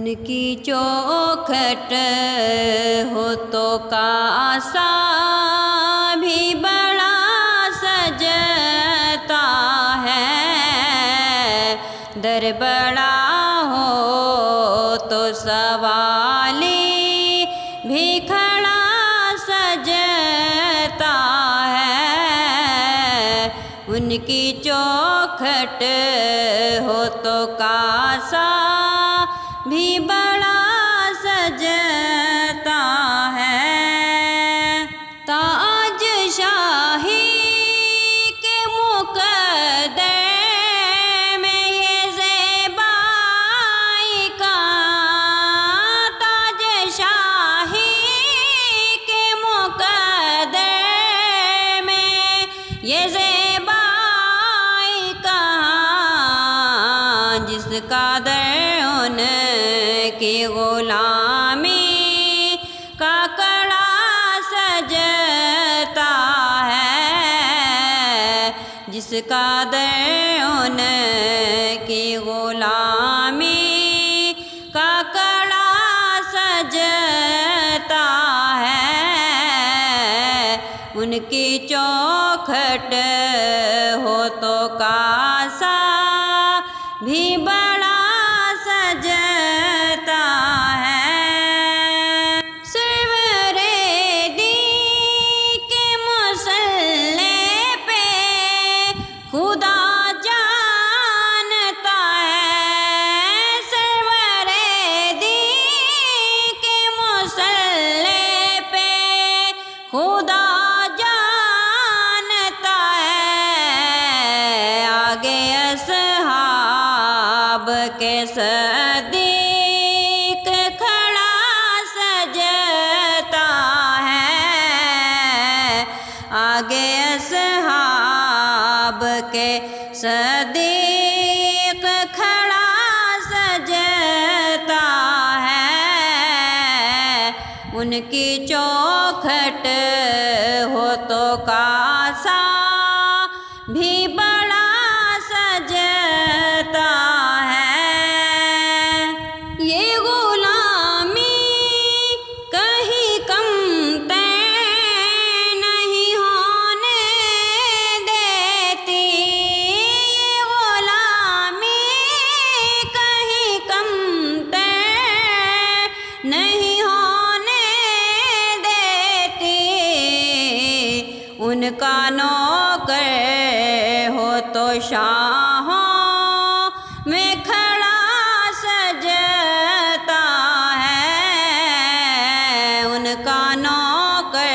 उनकी चौखट हो तो कासा भी बड़ा सजता है, दर बड़ा हो तो सवाली भी खड़ा सजता है। उनकी चौखट हो तो कासा भी बड़ा सजता है। ताज शाही के मुकद्दर में ये ज़ेबाई का, ताज शाही के मुकद्दर में ये ज़ेबाई का, जिसका दर की ग़ुलामी का कड़ा सजता है, जिसका दर की ग़ुलामी का कड़ा सजता है। उनकी चौखट हो तो कासा भी बड़ा सजता है। सरवरे दी के मुसल्ले पे खुदा जानता है, सरवरे दी के मुसल्ले पे खुदा जानता है। आगे असहाब के सदीक खड़ा सजता है, आगे असहाब के सदीक खड़ा सजता है। उनकी चौखट हो तो कासा भी बड़ा सजता है। ये ग़ुलामी कहीं कम नहीं होने देती, ये ग़ुलामी कहीं कम नहीं होने देती। उनका नौकर हो तो शाहों में खड़ा सजता है, उनका नौकर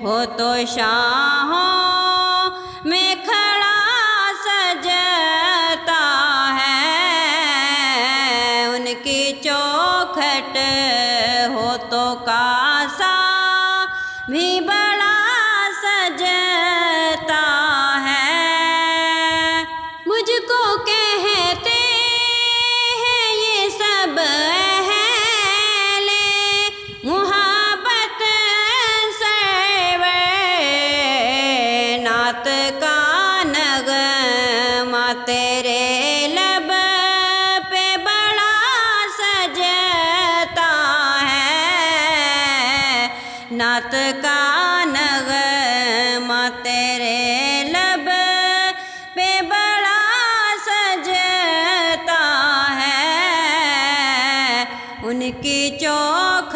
हो तो शाहों में खड़ा सजता है। उनकी चौखट हो तो कासा भी बड़ा सजता है। मुझको कहते हैं ये सब अहले मुहब्बत सरवर, नात का नगमा तेरे लब पे बड़ा सजता है, नात का नगमा तेरे लब पे बड़ा सजता है। उनकी चौखट